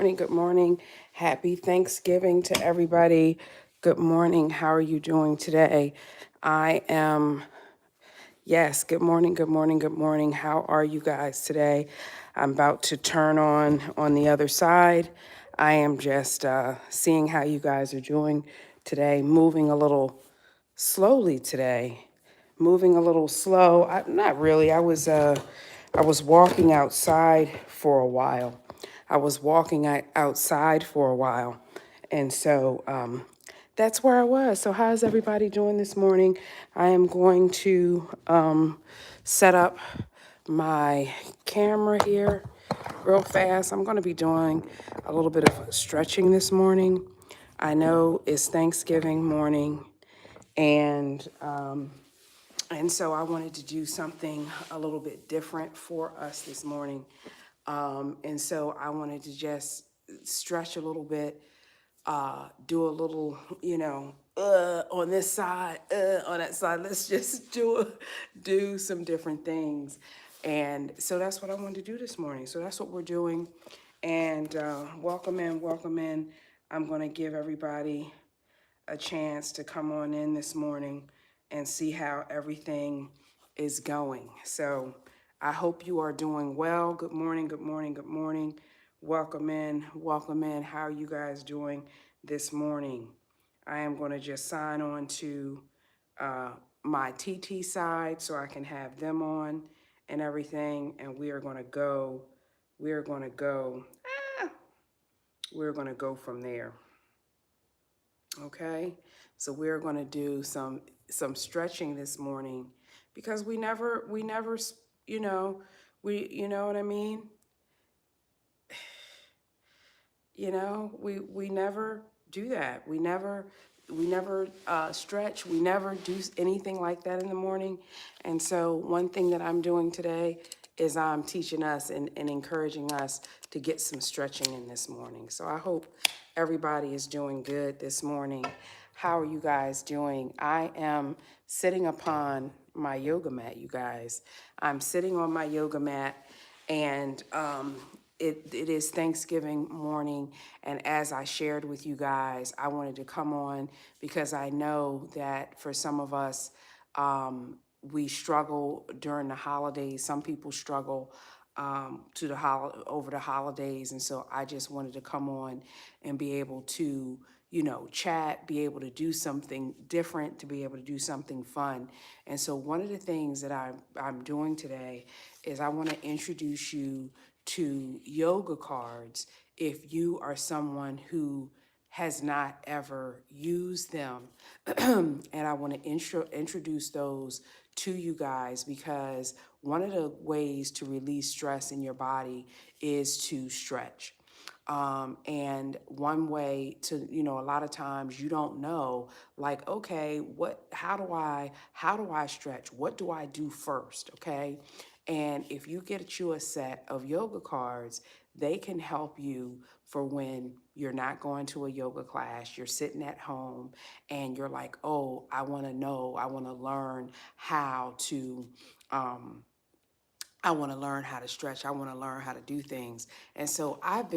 morning. Good morning. Happy Thanksgiving to everybody. Good morning. How are you doing today? I am, yes, good morning. Good morning. Good morning. How are you guys today? I'm about to turn on the other side. I am just seeing how you guys are doing today, moving a little slowly today, moving a little slow. Not really. I was walking outside for a while. I was walking outside for a while, and so that's where I was. So how's everybody doing this morning? I am going to set up my camera here real fast. I'm going to be doing a little bit of stretching this morning. I know it's Thanksgiving morning, and so I wanted to do something a little bit different for us this morning. And so I wanted to just stretch a little bit, do a little, on this side, on that side. Let's just do some different things. And so that's what I wanted to do this morning. So that's what we're doing. And welcome in, welcome in. I'm going to give everybody a chance to come on in this morning and see how everything is going. So I hope you are doing well. Good morning, good morning, good morning. Welcome in, welcome in. How are you guys doing this morning? I am going to just sign on to uh, my TT side so I can have them on and everything. And we are going to go, we are going to go, we're going to go from there. Okay, so we're going to do some stretching this morning because we never you know you know what I mean, we never do that. We never stretch. We never do anything like that in the morning. And so one thing that I'm doing today is I'm teaching us and encouraging us to get some stretching in this morning. So I hope everybody is doing good this morning. How are you guys doing? I am sitting upon my yoga mat, you guys. I'm sitting on my yoga mat, and it is Thanksgiving morning, and as I shared with you guys, I wanted to come on because I know that for some of us, we struggle during the holidays. Some people struggle over the holidays, and so I just wanted to come on and be able to, chat, be able to do something different, to be able to do something fun. And so one of the things that I'm doing today is I want to introduce you to yoga cards if you are someone who has not ever used them. And I want to introduce those to you guys because one of the ways to release stress in your body is to stretch. And one way to, a lot of times you don't know, like, okay, how do I stretch? What do I do first? Okay. And if you get you a set of yoga cards, they can help you for when you're not going to a yoga class, you're sitting at home and you're like, oh, I want to know, I want to learn how to, um, I want to learn how to stretch. I want to learn how to do things. And so I've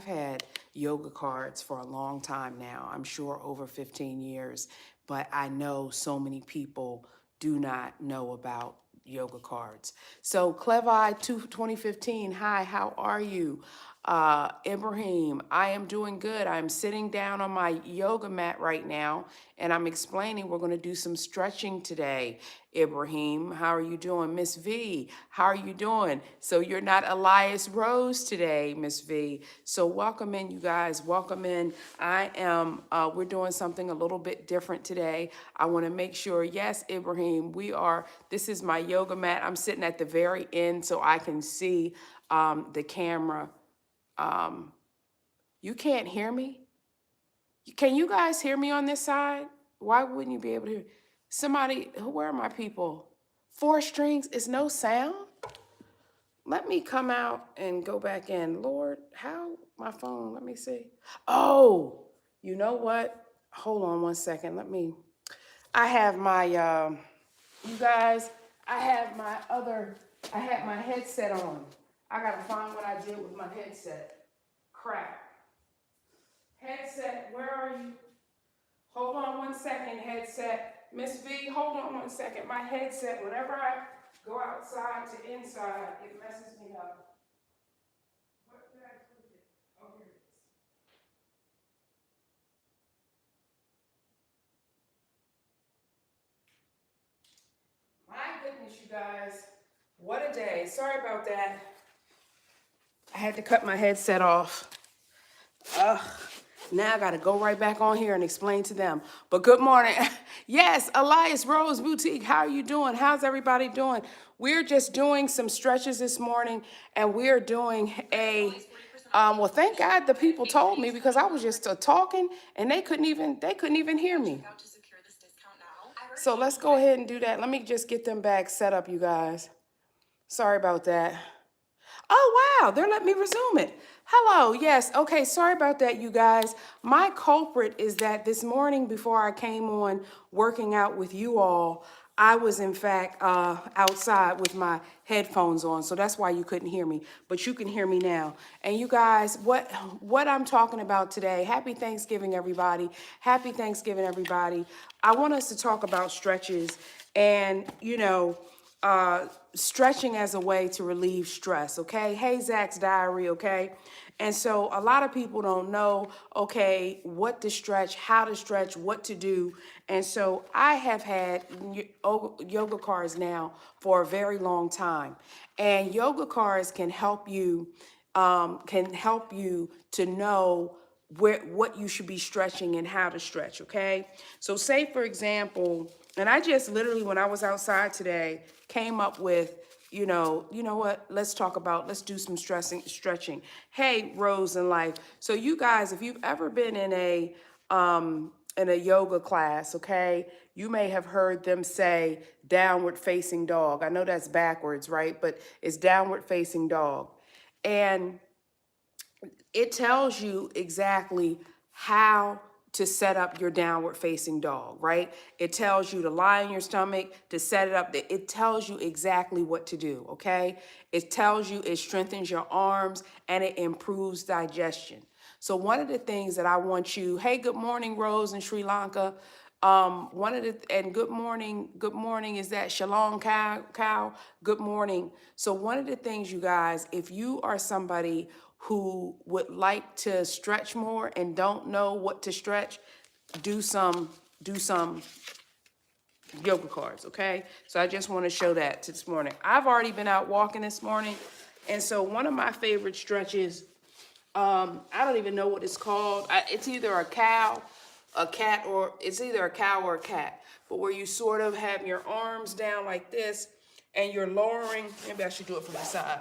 had yoga cards for a long time now. I'm sure over 15 years, but I know so many people do not know about yoga cards. So Clevi 2015, hi, how are you? Ibrahim, I am doing good. I'm sitting down on my yoga mat right now and I'm explaining we're going to do some stretching today. Ibrahim, how are you doing? Miss V, how are you doing? So you're not Elias Rose today, Miss V. So welcome in, you guys. Welcome in. We're doing something a little bit different today. I want to make sure, yes, Ibrahim, this is my yoga mat. I'm sitting at the very end so I can see the camera. You can't hear me? Can you guys hear me on this side? Why wouldn't you be able to hear? Where are my people? Four strings is no sound? Let me come out and go back in. Lord, how? My phone, let me see. Oh, you know what? Hold on one second. I have you guys, I had my headset on. I gotta find what I did with my headset. Crap. one second, headset. Miss V, hold on one second. My headset, whenever I go outside to inside, it messes me up. What did I do with it? Oh, here it is. My goodness, you guys. What a day. Sorry about that. I had to cut my headset off. Ugh. Now I got to go right back on here and explain to them. But good morning. Yes, Elias Rose Boutique. How are you doing? How's everybody doing? We're just doing some stretches this morning, and we're doing well, thank God the people told me, because I was just talking and they couldn't even hear me. So let's go ahead and do that. Let me just get them back set up, you guys. Sorry about that. Oh, wow, they're letting me resume it. Hello, yes, okay, sorry about that, you guys. My culprit is that this morning before I came on working out with you all, I was in fact outside with my headphones on, so that's why you couldn't hear me, but you can hear me now. And you guys, what I'm talking about today, happy Thanksgiving, everybody. Happy Thanksgiving, everybody. I want us to talk about stretches and, stretching as a way to relieve stress, okay? Hey, Zach's Diary, okay? And so a lot of people don't know, okay, what to stretch, how to stretch, what to do. And so I have had yoga cars now for a very long time. And yoga cars can help you to know what you should be stretching and how to stretch, okay? So say, for example, and I just literally, when I was outside today, came up with, you know what, let's do some stretching. Hey, Rose in Life. So you guys, if you've ever been in a yoga class, okay, you may have heard them say downward facing dog. I know that's backwards, right? But it's downward facing dog. And it tells you exactly how to set up your downward facing dog, right? It tells you to lie on your stomach, to set it up. It tells you exactly what to do, okay? It tells you, it strengthens your arms and it improves digestion. So one of the things that I want you, hey, good morning, Rose in Sri Lanka. Good morning, is that Shalom Cow? Good morning. So one of the things, you guys, if you are somebody who would like to stretch more and don't know what to stretch, do some yoga cards, okay? So I just want to show that this morning. I've already been out walking this morning, and so one of my favorite stretches, I don't even know what it's called. It's either a cat, or it's either a cow or a cat, but where you sort of have your arms down like this and you're lowering, maybe I should do it from the side,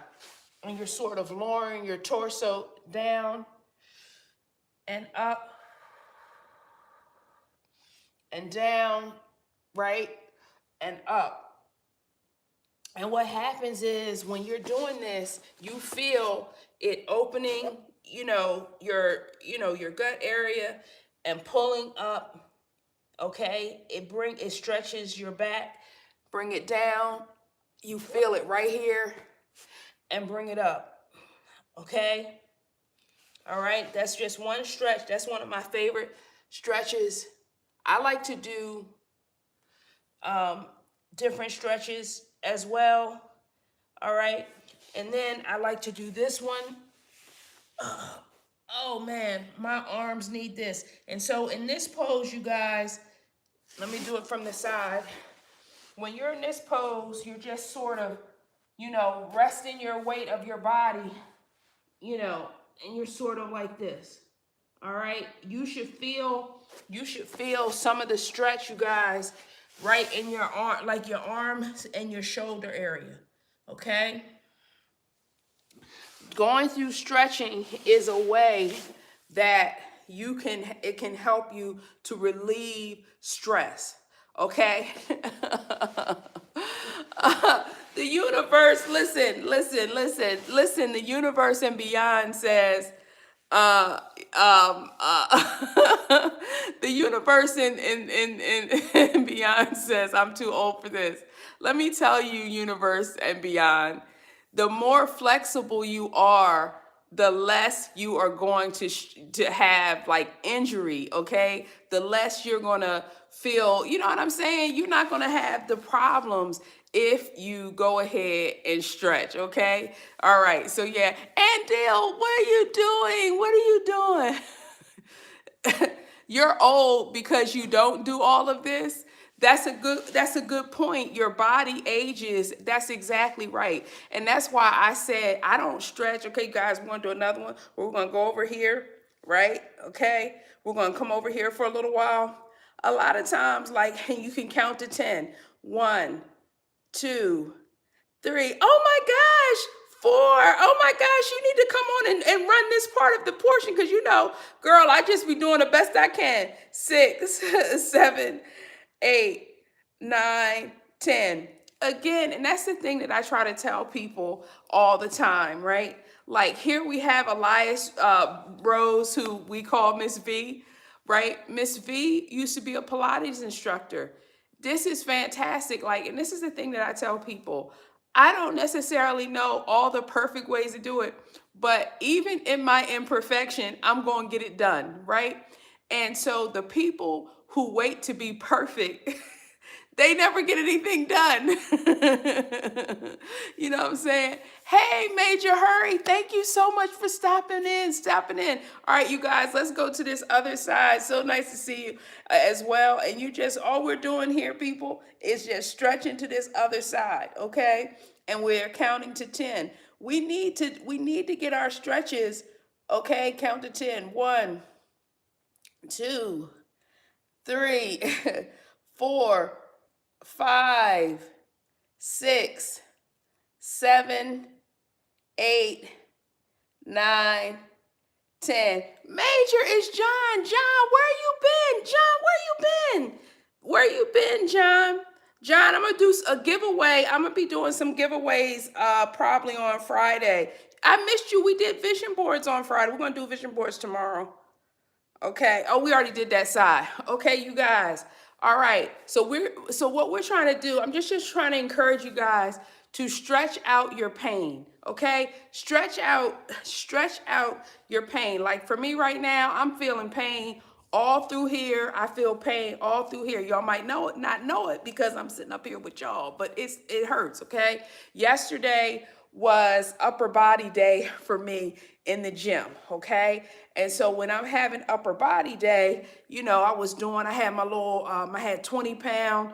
and you're sort of lowering your torso down and up and down, right? And up. And what happens is when you're doing this, you feel it opening, your gut area and pulling up, okay? It stretches your back, bring it down. You feel it right here and bring it up, okay? All right, that's just one stretch. That's one of my favorite stretches. I like to do different stretches as well. All right, and then I like to do this one. Oh man, my arms need this. And so in this pose, you guys, let me do it from the side. When you're in this pose, you're just sort of, resting your weight of your body, and you're sort of like this. All right, you should feel some of the stretch, you guys, right in your arm, like your arms and your shoulder area. Okay, going through stretching is a way that it can help you to relieve stress. Okay. The universe, listen, the universe and beyond says, the universe and beyond says, I'm too old for this. Let me tell you, universe and beyond, the more flexible you are, the less you are going to have like injury, okay? The less you're going to feel, you know what I'm saying? You're not going to have the problems if you go ahead and stretch, okay? All right. So yeah, and Dale, what are you doing? What are you doing? You're old because you don't do all of this. That's a good point. Your body ages. That's exactly right. And that's why I said I don't stretch. Okay, guys, we're gonna do another one. We're gonna go over here, right? Okay. We're gonna come over here for a little while. A lot of times, like you can count to 10. 1, 2, 3. Oh my gosh. 4. Oh my gosh, you need to come on and run this part of the portion because girl, I just be doing the best I can. 6, 7, 8, 9, 10. Again, and that's the thing that I try to tell people all the time, right? Like here we have Elias Rose, who we call Miss V, right? Miss V used to be a Pilates instructor. This is fantastic. Like, and this is the thing that I tell people. I don't necessarily know all the perfect ways to do it, but even in my imperfection, I'm going to get it done, right? And so the people who wait to be perfect, they never get anything done. You know what I'm saying? Hey, Major Hurry, thank you so much for stopping in. All right, you guys, let's go to this other side. So nice to see you as well. And all we're doing here, people, is just stretching to this other side, okay? And we're counting to 10. We need to get our stretches, okay? Count to 10. 1, 2, 3, 4, 5, 6, 7, 8, 9, 10. Major is John. John, where you been? John, where you been? Where you been, John? John, I'm gonna do a giveaway. I'm gonna be doing some giveaways probably on Friday. I missed you. We did vision boards on Friday. We're gonna do vision boards tomorrow. Okay. Oh, we already did that side. Okay, you guys. All right. So what we're trying to do, I'm just trying to encourage you guys to stretch out your pain. Okay? Stretch out your pain. Like for me right now, I'm feeling pain all through here. I feel pain all through here. Y'all might not know it because I'm sitting up here with y'all, but it hurts, okay? Yesterday was upper body day for me in the gym, okay? And so when I'm having upper body day, I had my little, I had 20-pound,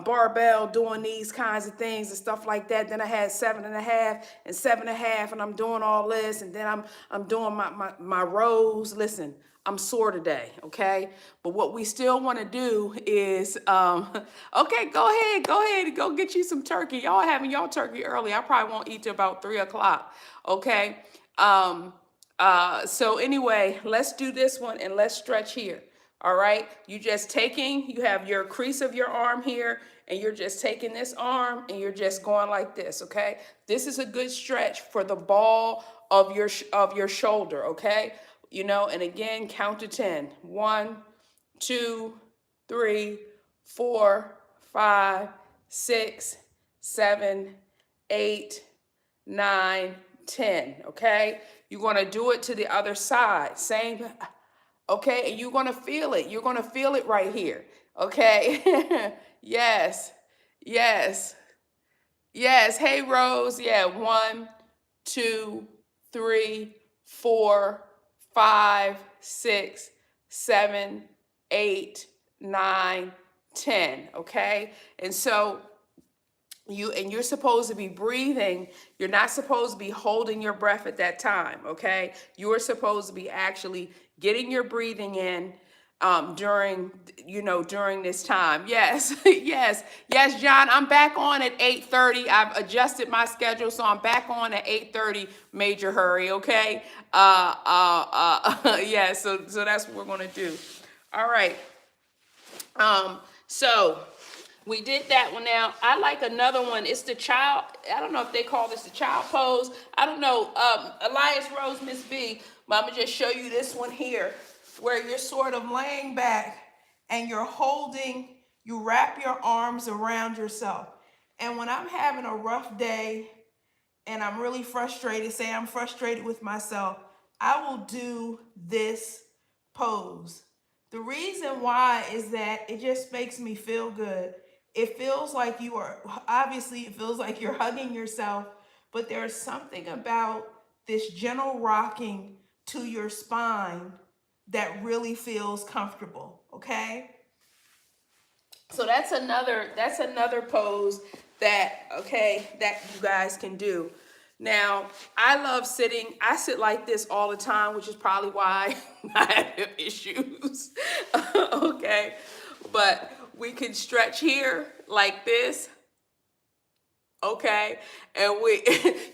barbell doing these kinds of things and stuff like that. Then I had 7.5 and 7.5, and I'm doing all this, and then I'm doing my rows. Listen, I'm sore today, okay? But what we still want to do is, okay, go ahead, go get you some turkey. Y'all having y'all turkey early. I probably won't eat till about 3 o'clock, okay? So anyway, let's do this one and let's stretch here. All right. You have your crease of your arm here, and you're just taking this arm and you're just going like this. Okay. This is a good stretch for the ball of your shoulder. Okay. And again, count to 10. 1, 2, 3, 4, 5, 6, 7, 8, 9, 10. Okay. You're going to do it to the other side. Same. Okay. And you're going to feel it. You're going to feel it right here. Okay. Yes. Yes. Yes. Hey, Rose. Yeah. 1, 2, 3, 4, 5, 6, 7, 8, 9, 10. Okay. And so you're supposed to be breathing. You're not supposed to be holding your breath at that time. Okay. You're supposed to be actually getting your breathing in during this time. Yes. Yes, John, I'm back on at 8:30. I've adjusted my schedule, so I'm back on at 8:30. Major Hurry. Okay. Yeah, so that's what we're going to do. All right. So we did that one. Now I like another one. It's the child. I don't know if they call this the child pose. I don't know. Elias Rose, Miss B. But I'm gonna just show you this one here, where you're sort of laying back and you wrap your arms around yourself. And when I'm having a rough day and I'm really frustrated, say I'm frustrated with myself, I will do this pose. The reason why is that it just makes me feel good. It feels like you are, obviously, it feels like you're hugging yourself, but there's something about this gentle rocking to your spine that really feels comfortable, okay? So that's another pose that, okay, that you guys can do. Now, I love sitting. I sit like this all the time, which is probably why I have hip issues. Okay. But we can stretch here like this. Okay. And we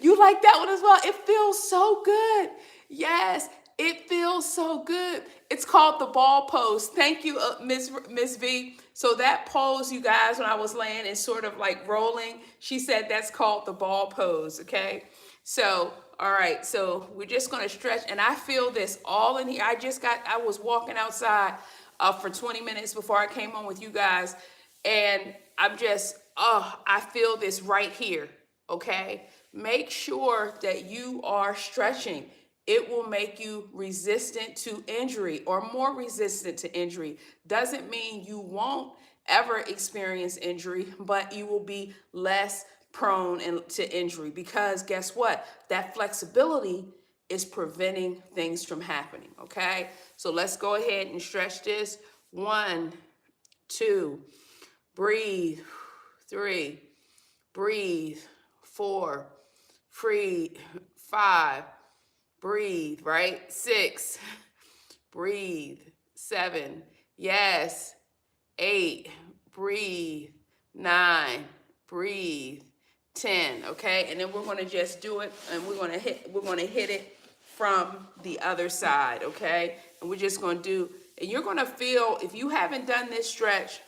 you like that one as well. It feels so good. Yes, it feels so good. It's called the ball pose. Thank you, Miss V. So that pose, you guys, when I was laying and sort of like rolling, she said that's called the ball pose. Okay. So, all right. So we're just gonna stretch, and I feel this all in here. I was walking outside for 20 minutes before I came on with you guys, and I'm just, oh, I feel this right here. Okay. Make sure that you are stretching. It will make you resistant to injury or more resistant to injury. Doesn't mean you won't ever experience injury, but you will be less prone to injury, because guess what? That flexibility is preventing things from happening. Okay. So let's go ahead and stretch this. 1, 2, breathe. 3, breathe. 4, free. 5, breathe, right? 6, breathe. 7, yes. 8, breathe. 9, breathe. 10, okay? And then we're gonna just do it, and we're gonna hit it from the other side, okay? And we're just gonna do, and you're gonna feel, if you haven't done this stretch,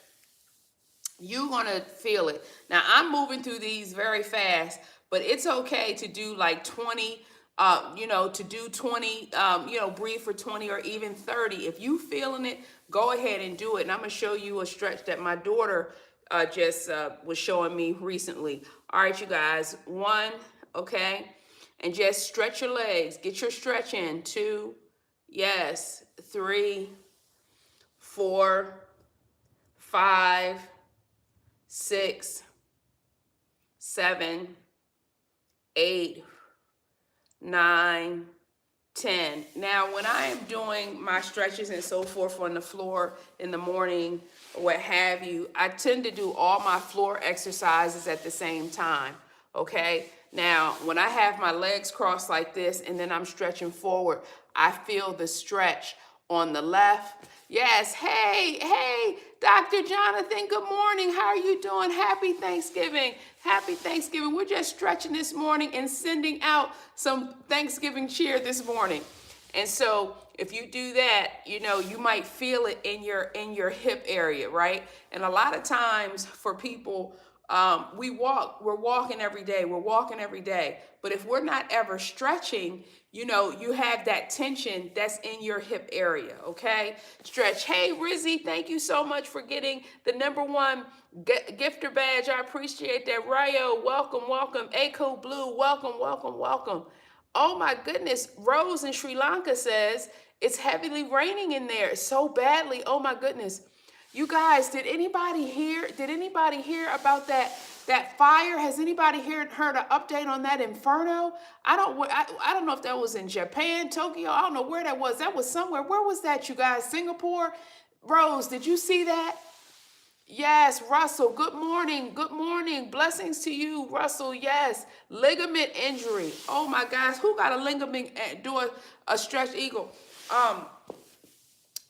you're gonna feel it. Now I'm moving through these very fast, but it's okay to do like 20, to do 20, breathe for 20 or even 30. If you feeling it, go ahead and do it. And I'm gonna show you a stretch that my daughter just was showing me recently. All right, you guys, 1, okay, and just stretch your legs. Get your stretch in. 2, yes. 3, 4, 5, 6, 7, 8, 9, 10. Now, when I am doing my stretches and so forth on the floor in the morning, or what have you, I tend to do all my floor exercises at the same time. Okay. Now, when I have my legs crossed like this and then I'm stretching forward, I feel the stretch on the left. Yes. Hey, Dr. Jonathan, good morning. How are you doing? Happy Thanksgiving. Happy Thanksgiving. We're just stretching this morning and sending out some Thanksgiving cheer this morning. And so if you do that, you might feel it in your hip area, right? And a lot of times for people, we're walking every day. We're walking every day. But if we're not ever stretching, you have that tension that's in your hip area, okay? Stretch. Hey, Rizzy, thank you so much for getting the #1 gifter badge. I appreciate that. Rayo, welcome, welcome. Echo Blue, welcome, welcome, welcome. Oh my goodness. Rose in Sri Lanka says it's heavily raining in there so badly. Oh my goodness. You guys, did anybody hear about that fire? Has anybody heard an update on that inferno? I don't know if that was in Japan, Tokyo. I don't know where that was. That was somewhere. Where was that, you guys? Singapore? Rose, did you see that? Yes, Russell. Good morning. Good morning. Blessings to you, Russell. Yes. Ligament injury. Oh my gosh. Who got a ligament doing a stretch eagle?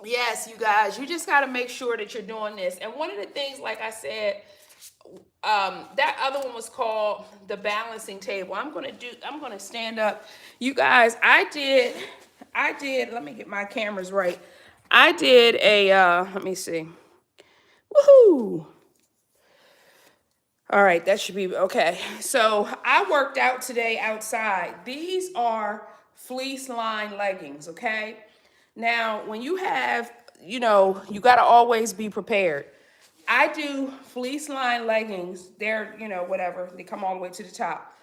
Yes, you guys, you just got to make sure that you're doing this. And one of the things, like I said, that other one was called the balancing table. I'm going to stand up. You guys, I did, let me get my cameras right. I did let me see. Woohoo. All right, that should be okay. So I worked out today outside. These are fleece lined leggings, okay? Now, when you have, you got to always be prepared. I do fleece lined leggings. They're, whatever. They come all the way to the top.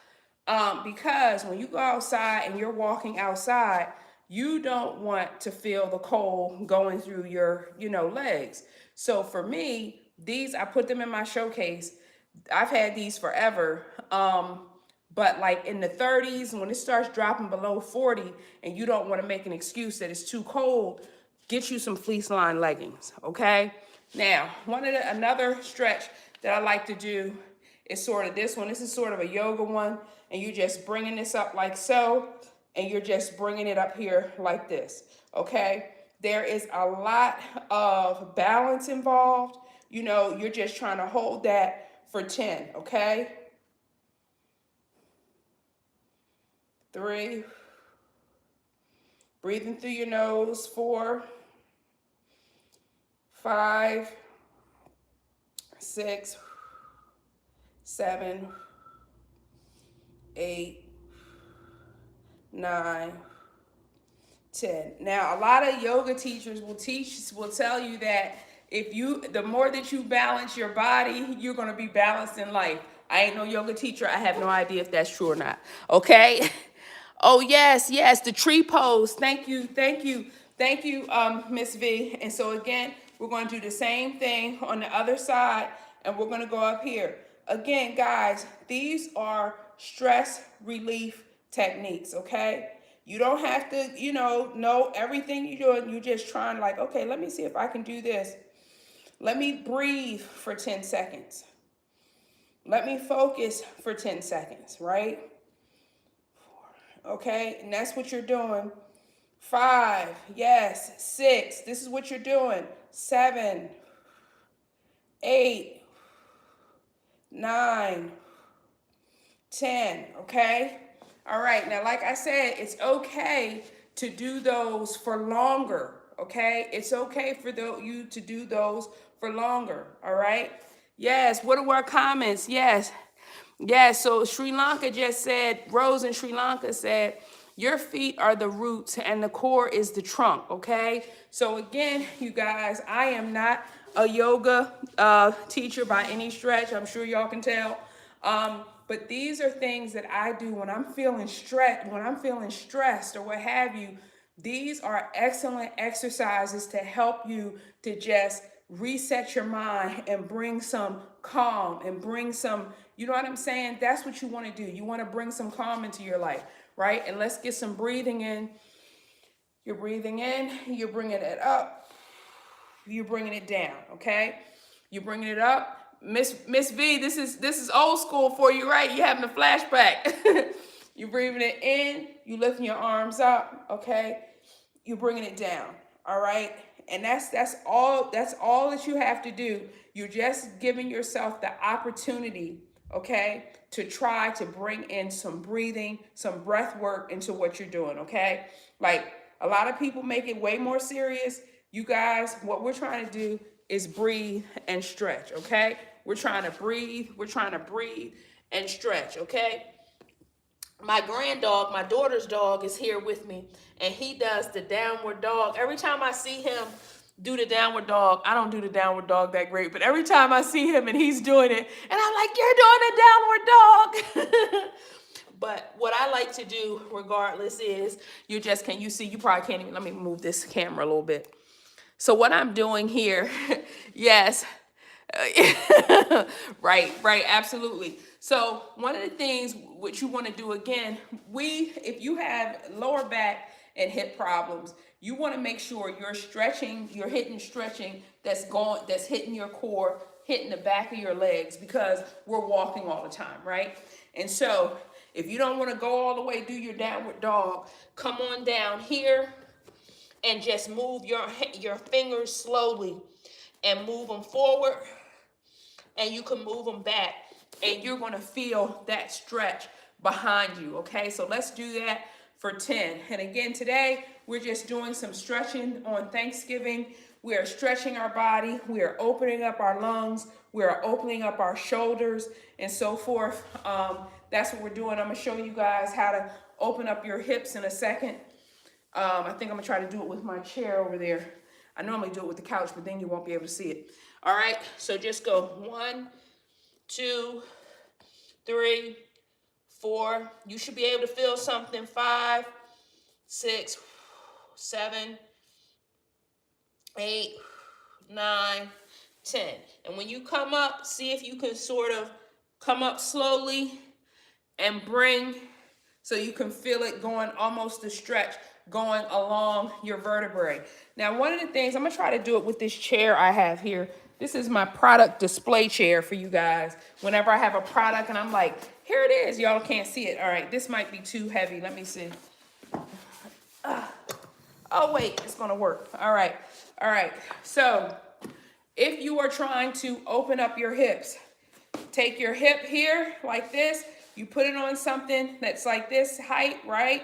Because when you go outside and you're walking outside, you don't want to feel the cold going through your, legs. So for me, these, I put them in my showcase. I've had these forever. But like in the 30s, when it starts dropping below 40 and you don't want to make an excuse that it's too cold, get you some fleece line leggings, okay? Now, another stretch that I like to do is sort of this one. This is sort of a yoga one, and you're just bringing this up like so, and you're just bringing it up here like this, okay? There is a lot of balance involved. You're just trying to hold that for 10, okay? 3, breathing through your nose, 4, 5, 6, 7, 8, 9, 10. Now, a lot of yoga teachers will tell you that the more that you balance your body, you're going to be balanced in life. I ain't no yoga teacher. I have no idea if that's true or not. Okay. Oh, yes, the tree pose. Thank you, Miss V. And so again, we're going to do the same thing on the other side, and we're going to go up here. Again, guys, these are stress relief techniques, okay? You don't have to, know everything you're doing. You're just trying like, okay, let me see if I can do this. Let me breathe for 10 seconds. Let me focus for 10 seconds, right? Okay, and that's what you're doing. 5, yes. 6, this is what you're doing. 7, 8, 9, 10, okay? All right, now like I said, it's okay to do those for longer, okay? It's okay for you to do those for longer, all right? Yes, what are our comments? Yes, so Sri Lanka just said, Rose in Sri Lanka said, your feet are the roots and the core is the trunk, okay? So again, you guys, I am not a yoga teacher by any stretch. I'm sure y'all can tell. But these are things that I do when I'm feeling stressed or what have you. These are excellent exercises to help you to just reset your mind and bring some calm and bring some, you know what I'm saying? That's what you want to do. You want to bring some calm into your life, right? And let's get some breathing in. You're breathing in, you're bringing it up, you're bringing it down, okay? You're bringing it up. Miss V, this is old school for you, right? You're having a flashback. You're breathing it in, you lifting your arms up, okay? You're bringing it down, all right? And that's all that you have to do. You're just giving yourself the opportunity, okay, to try to bring in some breathing, some breath work into what you're doing, okay? Like a lot of people make it way more serious. You guys, what we're trying to do is breathe and stretch, okay? We're trying to breathe and stretch, okay? My granddog, my daughter's dog, is here with me, and he does the downward dog. Every time I see him do the downward dog, I don't do the downward dog that great, but every time I see him and he's doing it, and I'm like, you're doing a downward dog. But what I like to do, regardless, is you probably can't even, let me move this camera a little bit. So what I'm doing here, yes, right, absolutely. So one of the things which you want to do again, if you have lower back and hip problems, you want to make sure you're stretching, stretching that's hitting your core, hitting the back of your legs, because we're walking all the time, right? And so if you don't want to go all the way, do your downward dog, come on down here and just move your fingers slowly and move them forward, and you can move them back, and you're going to feel that stretch behind you, okay? So let's do that for 10. And again, today, we're just doing some stretching on Thanksgiving. We are stretching our body. We are opening up our lungs. We are opening up our shoulders and so forth. That's what we're doing. I'm going to show you guys how to open up your hips in a second. I think I'm going to try to do it with my chair over there. I normally do it with the couch, but then you won't be able to see it. All right, so just go 1, 2, 3, 4. You should be able to feel something. 5, 6, 7, 8, 9, 10. And when you come up, see if you can sort of come up slowly and bring, so you can feel it going, almost a stretch going along your vertebrae. Now, one of the things, I'm gonna try to do it with this chair I have here. This is my product display chair for you guys. Whenever I have a product and I'm like, here it is, y'all can't see it. All right, this might be too heavy. Let me see. Oh wait, it's gonna work. All right. So if you are trying to open up your hips, take your hip here like this, you put it on something that's like this height, right?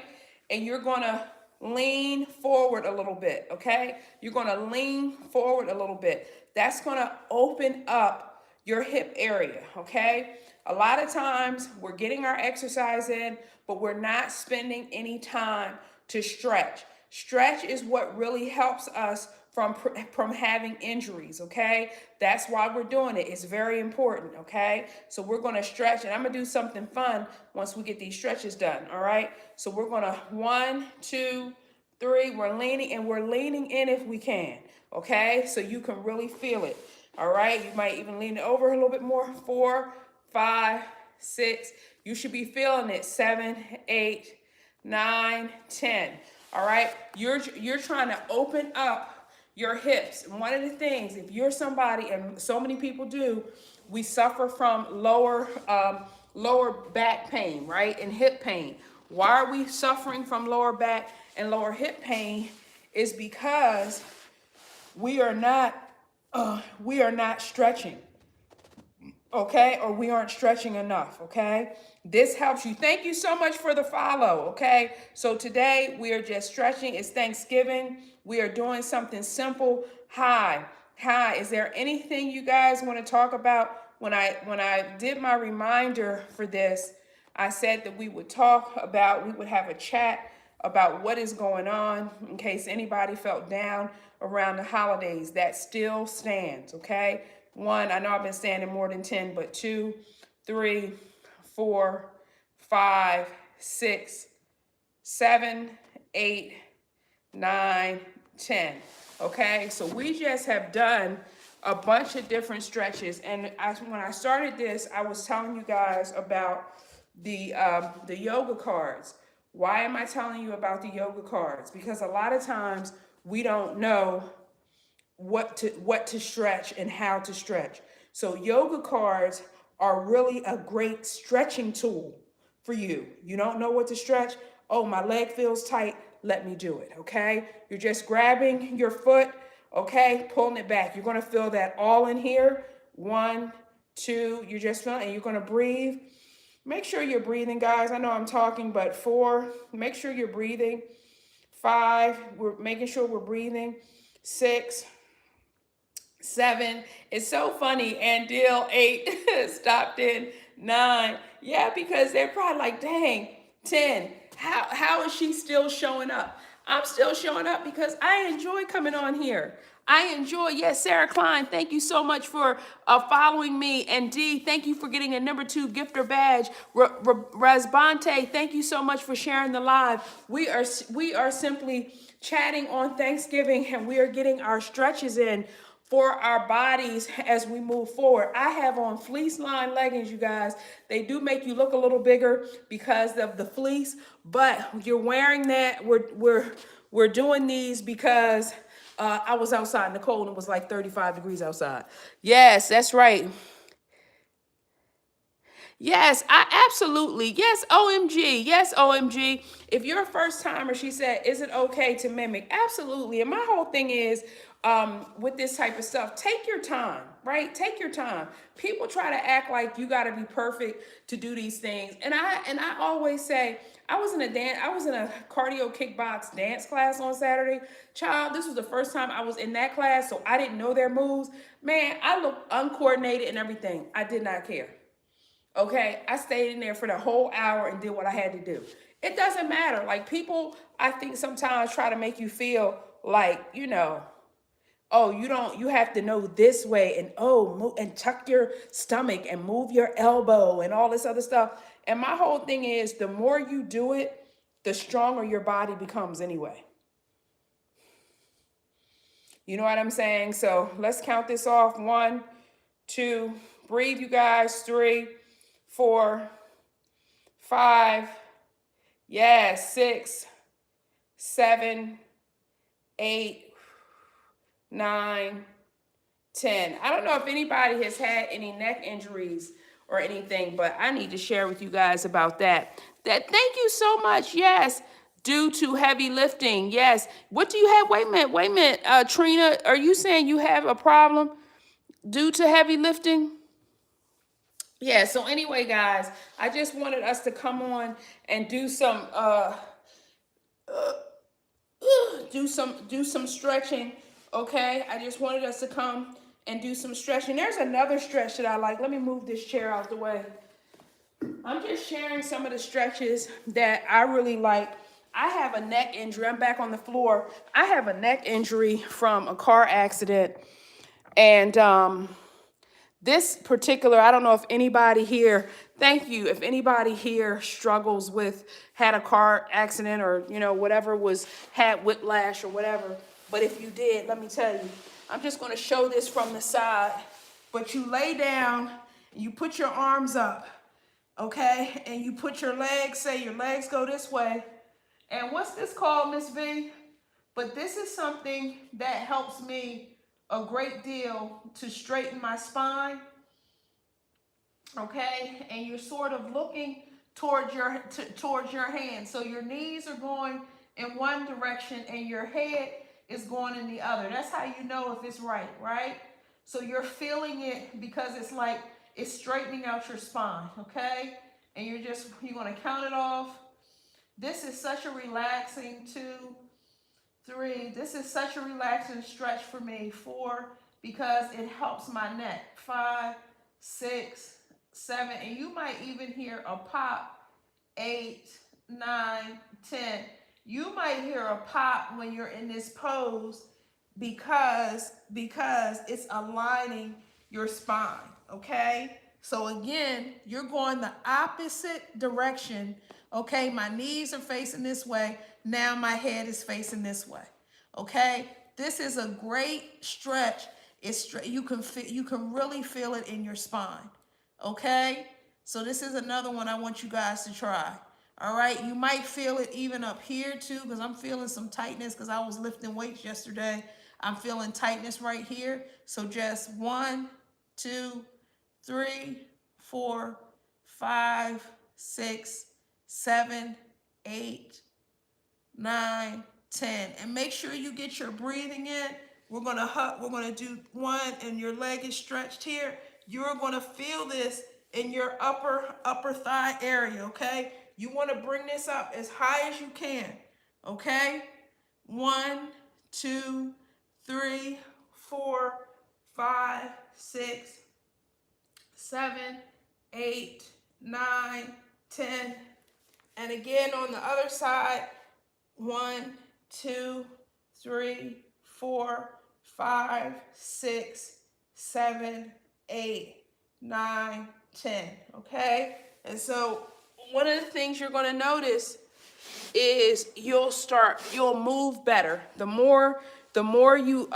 And you're gonna lean forward a little bit, okay? You're gonna lean forward a little bit. That's gonna open up your hip area, okay? A lot of times we're getting our exercise in, but we're not spending any time to stretch. Stretch is what really helps us from having injuries, okay? That's why we're doing it. It's very important, okay? So we're gonna stretch, and I'm gonna do something fun once we get these stretches done, all right? So we're gonna 1, 2, 3, we're leaning, and we're leaning in if we can, okay? So you can really feel it, all right? You might even lean it over a little bit more. 4, 5, 6, you should be feeling it. 7, 8, 9, 10. All right, you're trying to open up your hips. And one of the things, if you're somebody, and so many people do, we suffer from lower back pain, right, and hip pain. Why are we suffering from lower back and lower hip pain? Is because we are not stretching. Okay, or we aren't stretching enough, okay? This helps you. Thank you so much for the follow, okay? So today we are just stretching. It's Thanksgiving. We are doing something simple. Hi, is there anything you guys want to talk about? When I did my reminder for this, I said that we would have a chat about what is going on in case anybody felt down around the holidays. That still stands, okay? 1, I know I've been saying it more than 10, but 2, 3, 4, 5, 6, 7, 8, 9, 10. Okay, so we just have done a bunch of different stretches. And when I started this, I was telling you guys about the yoga cards. Why am I telling you about the yoga cards? Because a lot of times we don't know what to stretch and how to stretch. So yoga cards are really a great stretching tool for you. You don't know what to stretch? Oh, my leg feels tight. Let me do it, okay? You're just grabbing your foot, okay? Pulling it back. You're going to feel that all in here. 1, 2, you're just feeling, and you're going to breathe. Make sure you're breathing, guys. I know I'm talking, but 4, make sure you're breathing. 5, we're making sure we're breathing. 6, 7, it's so funny. And Deal 8 stopped in. 9, yeah, because they're probably like, dang. 10, how is she still showing up? I'm still showing up because I enjoy coming on here. I enjoy, yes, Sarah Klein, thank you so much for following me. And D, thank you for getting a number 2 gifter badge. Razbante, thank you so much for sharing the live. We are simply chatting on Thanksgiving, and we are getting our stretches in for our bodies as we move forward. I have on fleece line leggings, you guys. They do make you look a little bigger because of the fleece, but you're wearing that. We're doing these because I was outside in the cold and it was like 35 degrees outside. Yes, that's right. Yes, I absolutely. Yes, OMG. Yes, OMG. If you're a first timer, she said, is it okay to mimic? Absolutely. And my whole thing is, with this type of stuff, take your time, right? Take your time. People try to act like you got to be perfect to do these things. And I always say, I was in a cardio kickbox dance class on Saturday. Child, this was the first time I was in that class, so I didn't know their moves. Man, I looked uncoordinated and everything. I did not care. Okay, I stayed in there for the whole hour and did what I had to do. It doesn't matter. Like, people, I think, sometimes try to make you feel like, oh, you have to know this way, and move, and tuck your stomach and move your elbow and all this other stuff. And my whole thing is the more you do it, the stronger your body becomes anyway. You know what I'm saying? So let's count this off. 1, 2, breathe, you guys. 3, 4, 5, yes, 6, 7, 8, 9, 10. I don't know if anybody has had any neck injuries or anything, but I need to share with you guys about that. Thank you so much. Yes, due to heavy lifting. Yes. What do you have? Wait a minute. Trina, are you saying you have a problem due to heavy lifting? Yeah, so anyway, guys, I just wanted us to come on and do some do some stretching, okay? I just wanted us to come and do some stretching. There's another stretch that I like. Let me move this chair out the way. I'm just sharing some of the stretches that I really like. I have a neck injury. I'm back on the floor. I have a neck injury from a car accident. And this particular, I don't know if anybody here, thank you, if anybody here struggles with, had a car accident or, whatever had whiplash or whatever. But if you did, let me tell you, I'm just going to show this from the side. But you lay down, you put your arms up, okay? And you put your legs, say your legs go this way. And what's this called, Miss V? But this is something that helps me a great deal to straighten my spine, okay? And you're sort of looking towards your hand. So your knees are going in one direction and your head is going in the other. That's how you know if it's right? So you're feeling it because it's like it's straightening out your spine, okay? And you're going to count it off. This is such a relaxing 2, 3. This is such a relaxing stretch for me. 4, because it helps my neck. 5, 6, 7, and you might even hear a pop. 8, 9, 10. You might hear a pop when you're in this pose because it's aligning your spine, okay? So again, you're going the opposite direction, okay? My knees are facing this way. Now my head is facing this way, okay? This is a great stretch. You can really feel it in your spine, okay? So this is another one I want you guys to try. All right, you might feel it even up here too, because I'm feeling some tightness because I was lifting weights yesterday. I'm feeling tightness right here. So just 1, 2, 3, 4, 5, 6, 7, 8, 9, 10. And make sure you get your breathing in. We're gonna do 1, and your leg is stretched here. You're gonna feel this in your upper thigh area, okay? You want to bring this up as high as you can, okay? 1, 2, 3, 4, 5, 6, 7, 8, 9, 10. And again on the other side, 1, 2, 3, 4, 5, 6, 7, 8, 9, 10, okay? And so one of the things you're going to notice is you'll move better. The more you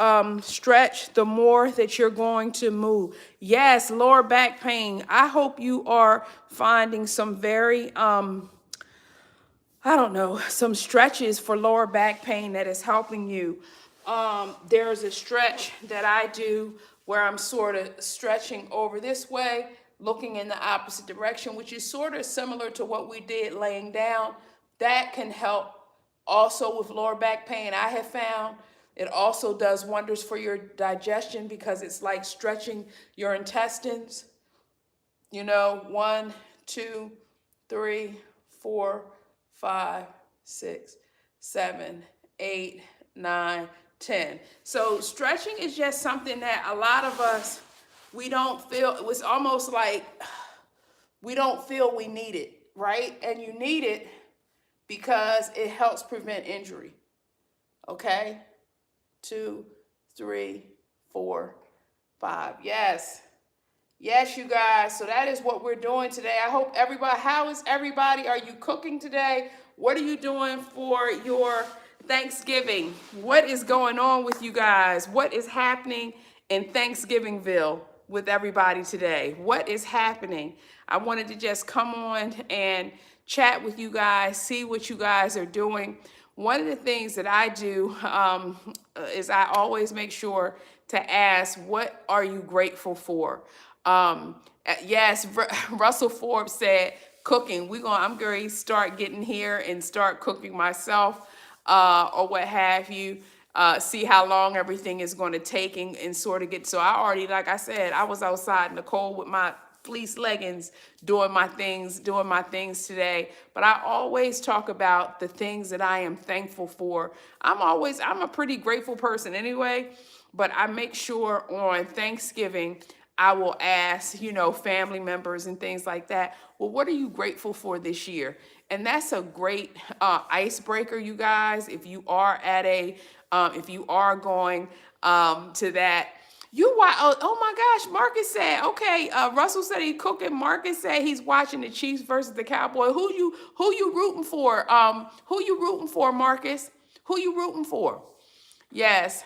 stretch, the more that you're going to move. Yes, lower back pain. I hope you are finding some very some stretches for lower back pain that is helping you. There's a stretch that I do where I'm sort of stretching over this way, looking in the opposite direction, which is sort of similar to what we did laying down. That can help also with lower back pain. I have found it also does wonders for your digestion because it's like stretching your intestines. 1, 2, 3, 4, 5, 6, 7, 8, 9, 10. So stretching is just something that a lot of us, we don't feel. It was almost like we don't feel we need it, right? And you need it because it helps prevent injury. Okay? 2, 3, 4, 5. Yes. Yes, you guys. So that is what we're doing today. I hope everybody, how is everybody? Are you cooking today? What are you doing for your Thanksgiving? What is going on with you guys? What is happening in Thanksgivingville with everybody today? What is happening? I wanted to just come on and chat with you guys, see what you guys are doing. One of the things that I do is I always make sure to ask, what are you grateful for? Yes, Russell Forbes said cooking. I'm going to start getting here and start cooking myself, or what have you. See how long everything is going to take and sort of get. So I already, like I said, I was outside in the cold with my fleece leggings doing my things today. But I always talk about the things that I am thankful for. I'm a pretty grateful person anyway, but I make sure on Thanksgiving I will ask, family members and things like that, well, what are you grateful for this year? And that's a great icebreaker, you guys. If you are if you are going to that, oh my gosh, Marcus said, okay, Russell said he's cooking. Marcus said he's watching the Chiefs versus the Cowboys. Who you rooting for? Who you rooting for, Marcus? Who you rooting for? Yes.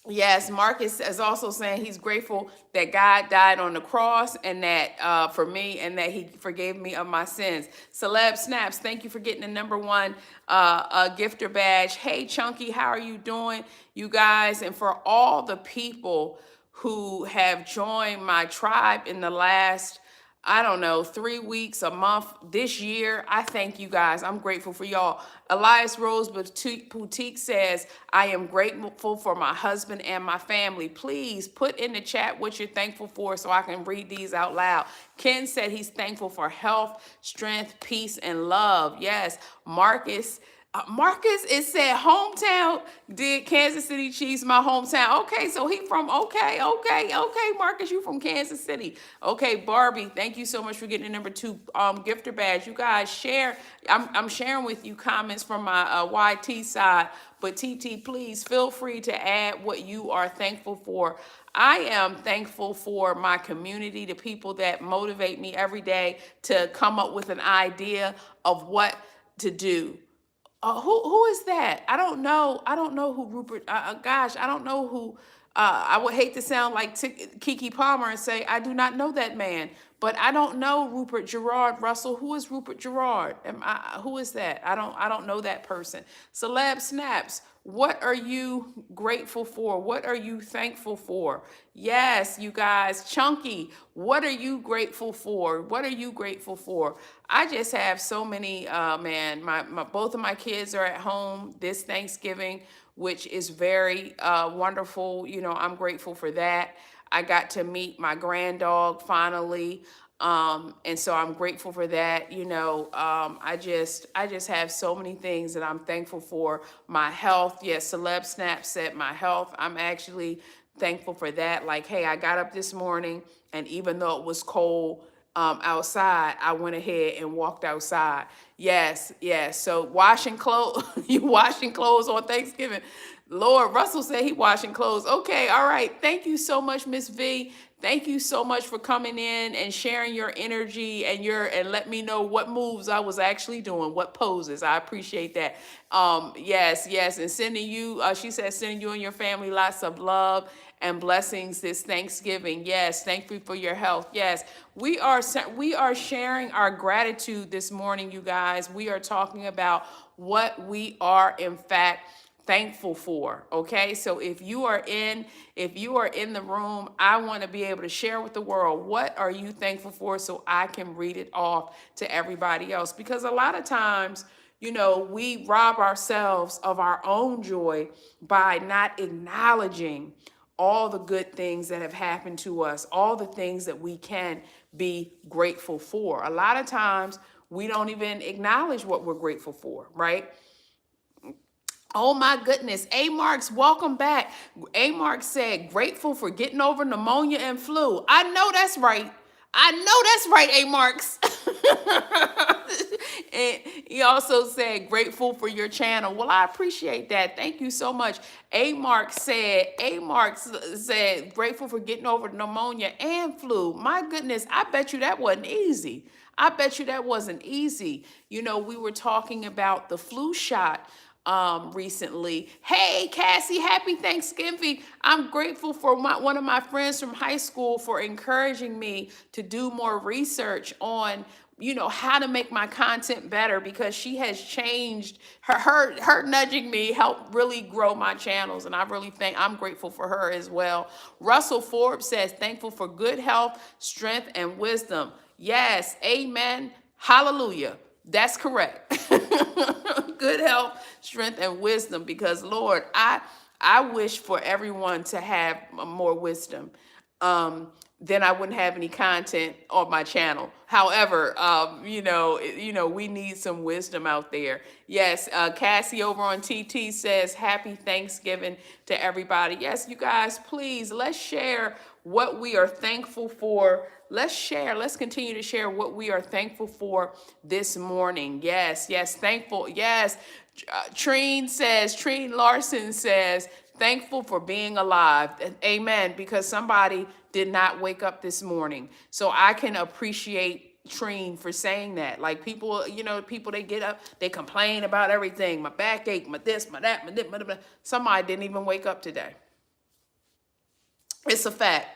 Yes, Marcus is also saying he's grateful that God died on the cross and that for me, and that he forgave me of my sins. Celeb Snaps, thank you for getting the #1 gifter badge. Hey, Chunky, how are you doing, you guys? And for all the people who have joined my tribe in the last, I don't know, 3 weeks, a month, this year, I thank you guys. I'm grateful for y'all. Elias Rose Boutique says, I am grateful for my husband and my family. Please put in the chat what you're thankful for so I can read these out loud. Ken said he's thankful for health, strength, peace, and love. Yes. Marcus, it said hometown, did Kansas City Chiefs my hometown. Okay, so he from, okay, Marcus, you from Kansas City. Okay, Barbie, thank you so much for getting the #2 gifter badge. You guys share, I'm sharing with you comments from my YT side, but TT, please feel free to add what you are thankful for. I am thankful for my community, the people that motivate me every day to come up with an idea of what to do. Who is that? I don't know. I don't know who Rupert. Gosh, I don't know who. I would hate to sound like Kiki Palmer and say I do not know that man, but I don't know Rupert Gerard Russell. Who is Rupert Gerard? Who is that? I don't know that person. Celeb Snaps. What are you grateful for? What are you thankful for? Yes, you guys. Chunky, what are you grateful for? What are you grateful for? I just have so many, man, both of my kids are at home this Thanksgiving, which is very wonderful. I'm grateful for that. I got to meet my granddog finally. And so I'm grateful for that. I just have so many things that I'm thankful for. My health. Yes, Celeb Snap said my health. I'm actually thankful for that. Like, hey, I got up this morning, and even though it was cold outside, I went ahead and walked outside. Yes. So washing clothes, you washing clothes on Thanksgiving. Lord, Russell said he washing clothes. Okay, all right. Thank you so much, Miss V. Thank you so much for coming in and sharing your energy and let me know what moves I was actually doing, what poses. I appreciate that. Yes, and sending you, she said, sending you and your family lots of love and blessings this Thanksgiving. Yes, thank you for your health. Yes, we are sharing our gratitude this morning, you guys. We are talking about what we are, in fact, thankful for. Okay, so if you are in the room, I want to be able to share with the world, what are you thankful for, so I can read it off to everybody else. Because a lot of times, we rob ourselves of our own joy by not acknowledging all the good things that have happened to us, all the things that we can be grateful for. A lot of times we don't even acknowledge what we're grateful for, right? Oh my goodness. A Marks, welcome back. A Marks said, grateful for getting over pneumonia and flu. I know that's right. A Marks. And he also said, grateful for your channel. Well, I appreciate that. Thank you so much. A Mark said, grateful for getting over pneumonia and flu. My goodness, I bet you that wasn't easy. I bet you that wasn't easy. You know, we were talking about the flu shot recently. Hey, Cassie, happy Thanksgiving. I'm grateful for one of my friends from high school for encouraging me to do more research on, you know, how to make my content better, because she has changed her nudging me helped really grow my channels, and I'm grateful for her as well. Russell Forbes says, thankful for good health, strength, and wisdom. Yes, amen, hallelujah. That's correct. Good health, strength, and wisdom, because Lord, I wish for everyone to have more wisdom. Then I wouldn't have any content on my channel. However, we need some wisdom out there. Yes, Cassie over on TT says, happy Thanksgiving to everybody. Yes, you guys, please, let's share what we are thankful for. Let's continue to share what we are thankful for this morning. Yes, thankful. Yes, Treen Larson says, thankful for being alive. Amen. Because somebody did not wake up this morning. So I can appreciate Treen for saying that. Like people, they get up, they complain about everything. My backache, my this, my that, my this, my that. Somebody didn't even wake up today. It's a fact.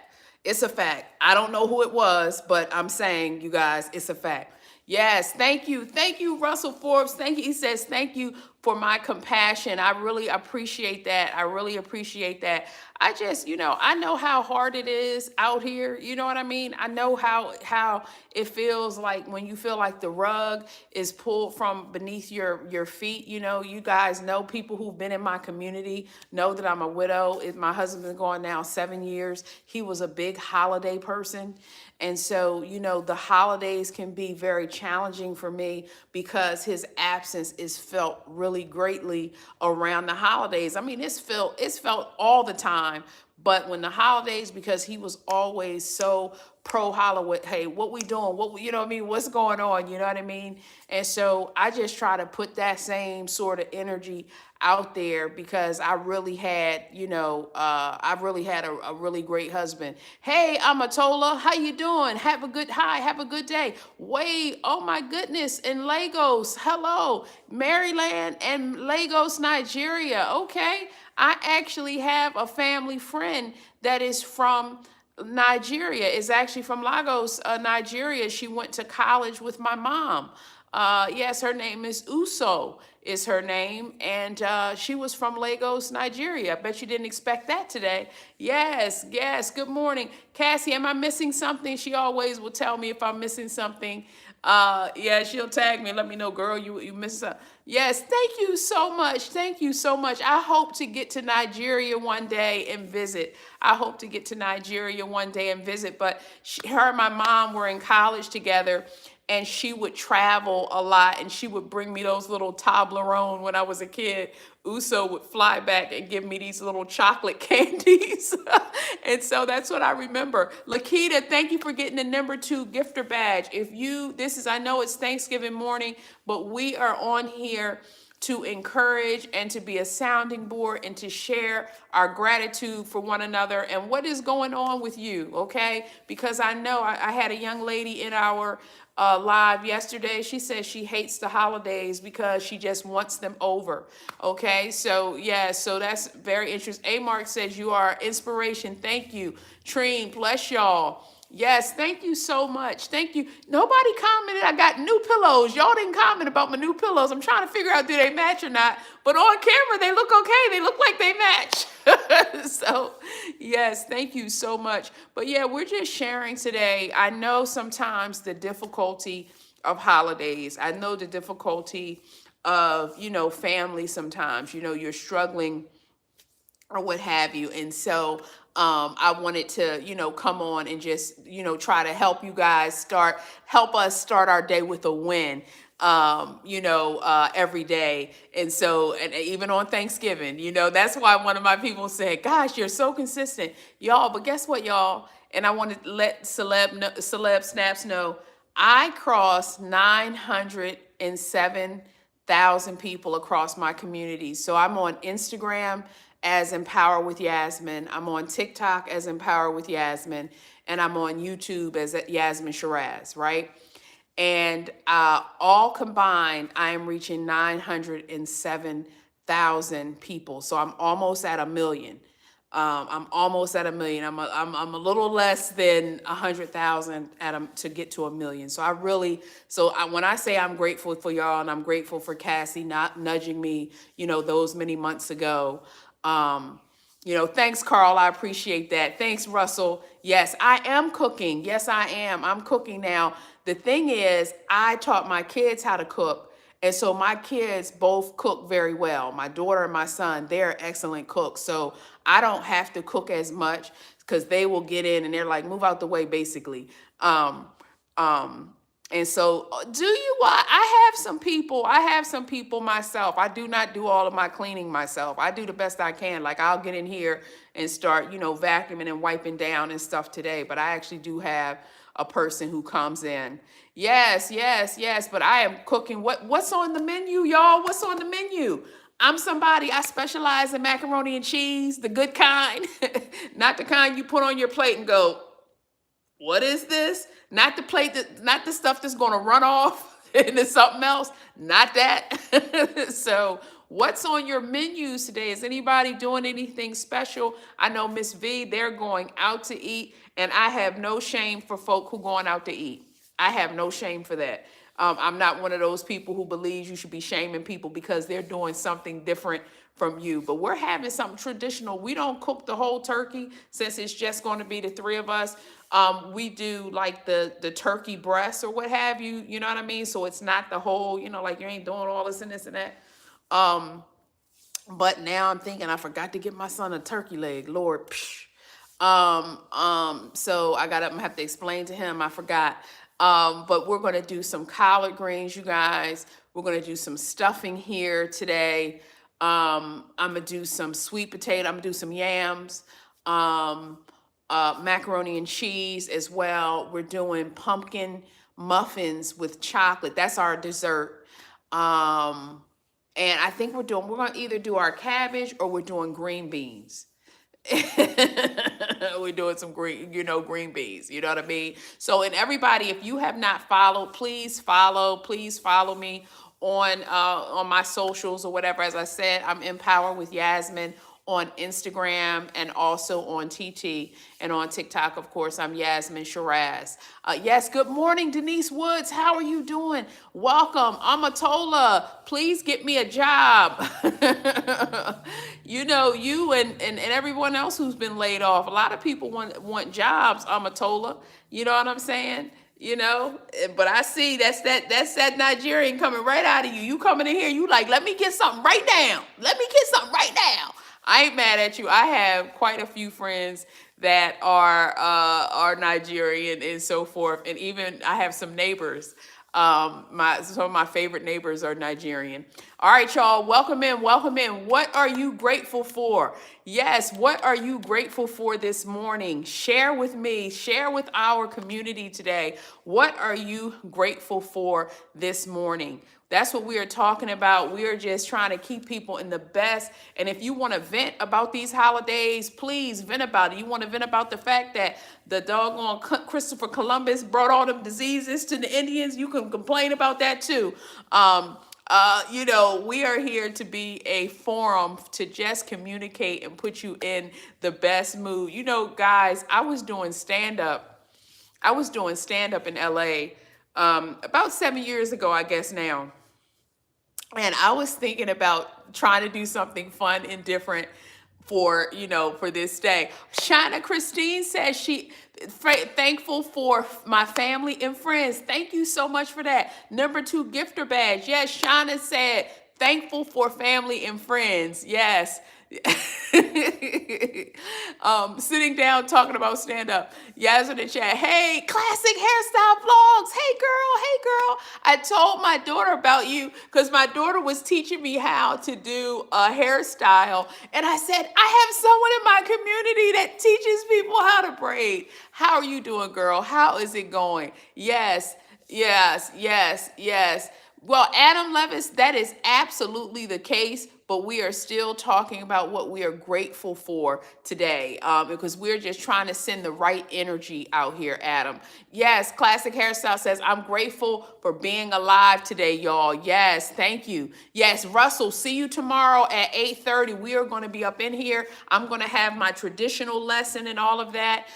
It's a fact. I don't know who it was, but I'm saying, you guys, it's a fact. Yes, thank you. Thank you, Russell Forbes. Thank you. He says, thank you for my compassion. I really appreciate that. I really appreciate that. I just, I know how hard it is out here. You know what I mean? I know how it feels like when you feel like the rug is pulled from beneath your feet. You guys know, people who've been in my community know that I'm a widow. My husband's been gone now 7 years. He was a big holiday person. And so, the holidays can be very challenging for me because his absence is felt really greatly around the holidays. I mean, it's felt all the time, but when the holidays, because he was always so pro Halloween, hey, what we doing? What's going on? You know what I mean? And so I just try to put that same sort of energy out there, because I really had, a really great husband. Hey, Amatola, how you doing? Have a good day. Wait, oh my goodness, in Lagos, hello, Maryland and Lagos, Nigeria. Okay, I actually have a family friend that is from Nigeria, is actually from Lagos, Nigeria. She went to college with my mom. Yes, her name is Uso, is her name, and she was from Lagos, Nigeria. I bet you didn't expect that today. Yes. Good morning, Cassie. Am I missing something? She always will tell me if I'm missing something. Yeah, she'll tag me and let me know, girl, you missed something. Yes, thank you so much. Thank you so much. I hope to get to Nigeria one day and visit. But her and my mom were in college together, and she would travel a lot, and she would bring me those little Toblerone when I was a kid. Uso would fly back and give me these little chocolate candies. And so that's what I remember. Lakita, thank you for getting the #2 gifter badge. I know it's Thanksgiving morning, but we are on here to encourage and to be a sounding board and to share our gratitude for one another and what is going on with you, okay? Because I know I had a young lady in our live yesterday. She says she hates the holidays because she just wants them over, okay? So, yeah, so that's very interesting. A. Mark says you are inspiration. Thank you. Treen, bless y'all. Yes, thank you so much. Thank you. Nobody commented. I got new pillows. Y'all didn't comment about my new pillows. I'm trying to figure out, do they match or not? But on camera, they look okay. They look like they match. So, yes, thank you so much. But yeah, we're just sharing today. I know sometimes the difficulty of holidays. I know the difficulty of, family sometimes. You're struggling or what have you. And so I wanted to, come on and just, try to help you guys help us start our day with a win, every day. And so, and even on Thanksgiving, that's why one of my people said, gosh, you're so consistent, y'all. But guess what, y'all? And I want to let Celeb Snaps know, I crossed 907,000 people across my community. So I'm on Instagram as Empower with Yasmin. I'm on TikTok as Empower with Yasmin. And I'm on YouTube as Yasmin Shiraz, right? And all combined, I am reaching 907,000 people. So I'm almost at a million. I'm almost at a million. I'm a little less than 100,000 to get to a million. So when I say I'm grateful for y'all and I'm grateful for Cassie not nudging me, those many months ago. Thanks, Carl. I appreciate that. Thanks, Russell. Yes, I am cooking. Yes, I am. I'm cooking now. The thing is, I taught my kids how to cook. And so my kids both cook very well. My daughter and my son, they're excellent cooks. So I don't have to cook as much because they will get in and they're like, move out the way, basically. Um, and so I have some people myself. I do not do all of my cleaning myself. I do the best I can. Like I'll get in here and start, vacuuming and wiping down and stuff today. But I actually do have a person who comes in. Yes, yes, yes. But I am cooking. What's on the menu, y'all? What's on the menu? I specialize in macaroni and cheese, the good kind, not the kind you put on your plate and go, what is this? Not the plate not the stuff that's going to run off into something else. Not that. So, what's on your menus today? Is anybody doing anything special? I know Miss V, they're going out to eat, and I have no shame for folk who going out to eat. I have no shame for that. I'm not one of those people who believes you should be shaming people because they're doing something different from you. But we're having something traditional. We don't cook the whole turkey since it's just going to be the three of us. We do like the turkey breast or what have you. You know what I mean? So it's not the whole, like you ain't doing all this and this and that. But now I'm thinking I forgot to get my son a turkey leg. Lord, psh. So I'm gonna have to explain to him I forgot. But we're gonna do some collard greens, you guys. We're gonna do some stuffing here today. I'm gonna do some sweet potato. I'm gonna do some yams, macaroni and cheese as well. We're doing pumpkin muffins with chocolate. That's our dessert. And I think we're gonna either do our cabbage or we're doing green beans. We're doing some green beans. You know what I mean? So, and everybody, if you have not followed, please follow me on my socials or whatever. As I said, I'm Empower with Yasmin on Instagram and also on TT, and on TikTok, of course, I'm Yasmin Shiraz. Yes, good morning, Denise Woods. How are you doing? Welcome. Amatola, please get me a job. You and everyone else who's been laid off. A lot of people want jobs, Amatola. You know what I'm saying? But I see that's that Nigerian coming right out of you. You coming in here, you like, let me get something right now. Let me get something right now. I ain't mad at you. I have quite a few friends that are Nigerian and so forth, and even I have some neighbors. Some of my favorite neighbors are Nigerian. All right, y'all, welcome in, welcome in. What are you grateful for? Yes, what are you grateful for this morning? Share with me, share with our community today. What are you grateful for this morning? That's what we are talking about. We are just trying to keep people in the best. And if you want to vent about these holidays, please vent about it. You want to vent about the fact that the doggone Christopher Columbus brought all them diseases to the Indians, you can complain about that too. We are here to be a forum to just communicate and put you in the best mood. Guys, I was doing stand-up in LA about 7 years ago, I guess now. And I was thinking about trying to do something fun and different for this day. Shana Christine says she thankful for my family and friends. Thank you so much for that. Number 2 gifter badge. Yes, Shana said thankful for family and friends. Yes. Sitting down talking about stand up. Yes, in the chat. Hey, classic hairstyle vlogs. Hey girl. I told my daughter about you because my daughter was teaching me how to do a hairstyle, and I said I have someone in my community that teaches people how to braid. How are you doing, girl? How is it going? Yes. Yes, yes, yes. Well, Adam Levis, that is absolutely the case, but we are still talking about what we are grateful for today, because we're just trying to send the right energy out here, Adam. Yes, Classic Hairstyle says, I'm grateful for being alive today, y'all. Yes, thank you. Yes, Russell, see you tomorrow at 8:30. We are going to be up in here. I'm going to have my traditional lesson and all of that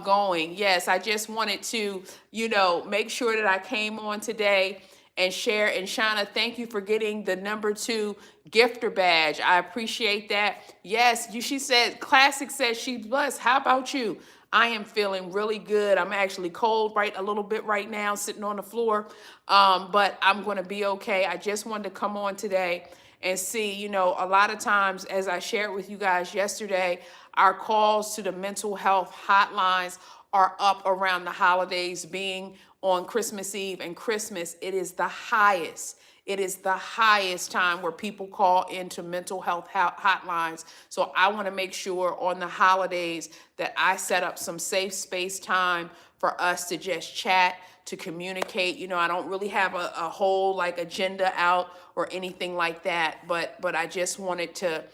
going. Yes, I just wanted to, make sure that I came on today and share. And Shauna, thank you for getting the #2 gifter badge. I appreciate that. Yes, she said, Classic says she's blessed. How about you? I am feeling really good. I'm actually cold a little bit right now, sitting on the floor, but I'm going to be okay. I just wanted to come on today and see, a lot of times, as I shared with you guys yesterday, our calls to the mental health hotlines are up around the holidays, being on Christmas Eve and Christmas. It is the highest. It is the highest time where people call into mental health hotlines. So I want to make sure on the holidays that I set up some safe space time for us to just chat, to communicate. I don't really have a whole agenda out or anything like that, but I just wanted to,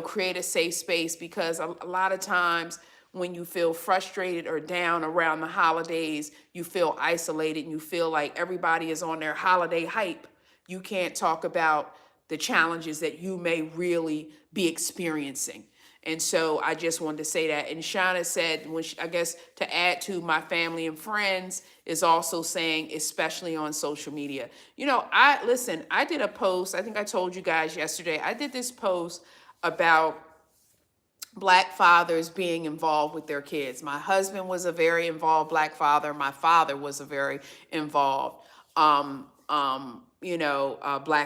create a safe space, because a lot of times when you feel frustrated or down around the holidays, you feel isolated and you feel like everybody is on their holiday hype. You can't talk about the challenges that you may really be experiencing. And so I just wanted to say that. And Shauna said, I guess to add to, my family and friends is also saying, especially on social media. I did a post, I think I told you guys yesterday, I did this post about Black fathers being involved with their kids. My husband was a very involved Black father. My father was a very involved, Black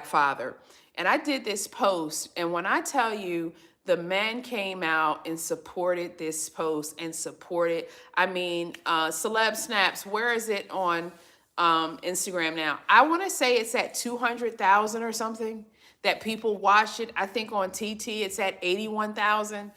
father. And I did this post, and when I tell you, the men came out and supported this post and supported. Celeb Snaps, where is it on Instagram now? I want to say it's at 200,000 or something that people watched it. I think on TT it's at 81,000.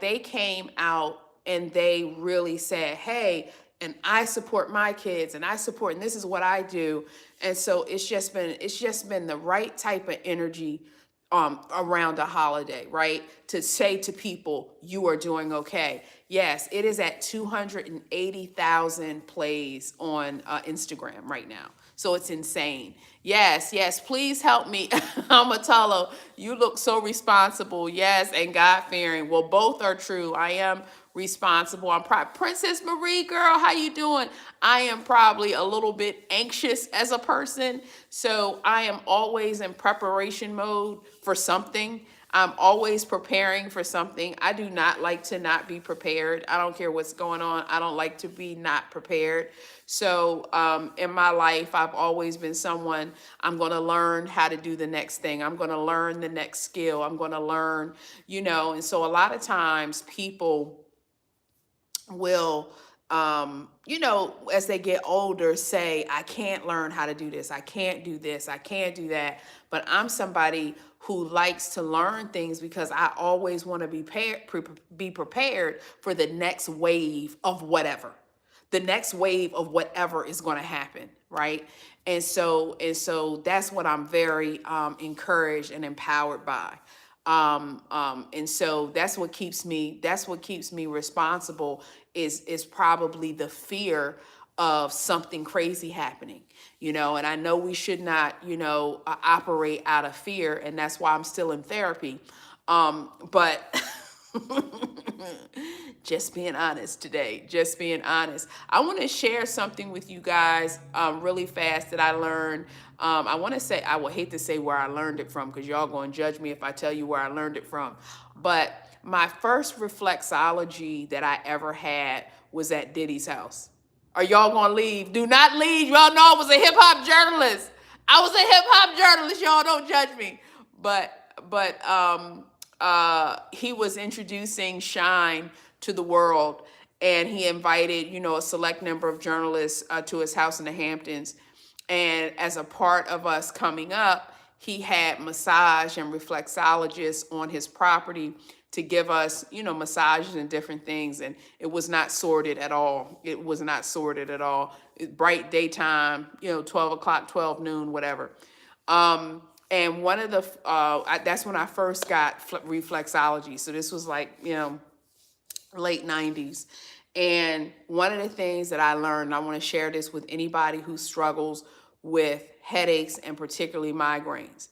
They came out and they really said, hey, and I support my kids, and and this is what I do. And so it's just been the right type of energy around a holiday, right? To say to people, you are doing okay. Yes, it is at 280,000 plays on Instagram right now. So it's insane. Yes, yes, please help me. Amatalo, you look so responsible. Yes, and God-fearing. Well, both are true. I am responsible. I'm Princess Marie, girl, how you doing? I am probably a little bit anxious as a person, so I am always in preparation mode for something. I'm always preparing for something. I do not like to not be prepared. I don't care what's going on. I don't like to be not prepared. So in my life, I've always been someone, I'm going to learn how to do the next thing. I'm going to learn the next skill. I'm going to learn, and so a lot of times people will as they get older, say, I can't learn how to do this. I can't do this. I can't do that. But I'm somebody who likes to learn things because I always want to be prepared for the next wave of whatever. The next wave of whatever is going to happen, right? And so that's what I'm very encouraged and empowered by. And so that's what keeps me responsible is probably the fear of something crazy happening, and I know we should not, operate out of fear, and that's why I'm still in therapy. But just being honest today, just being honest. I want to share something with you guys really fast that I learned. I want to say, I will hate to say where I learned it from because y'all going to judge me if I tell you where I learned it from. But my first reflexology that I ever had was at Diddy's house. Are y'all going to leave? Do not leave. Y'all know I was a hip hop journalist. I was a hip hop journalist. Y'all don't judge me. But he was introducing Shine to the world, and he invited, a select number of journalists to his house in the Hamptons. And as a part of us coming up, he had massage and reflexologists on his property to give us, massages and different things. And it was not sordid at all. It was not sordid at all. Bright daytime, 12 o'clock, 12 noon, whatever. And one of the, that's when I first got reflexology. So this was like, late 90s. And one of the things that I learned, I want to share this with anybody who struggles with headaches and particularly migraines.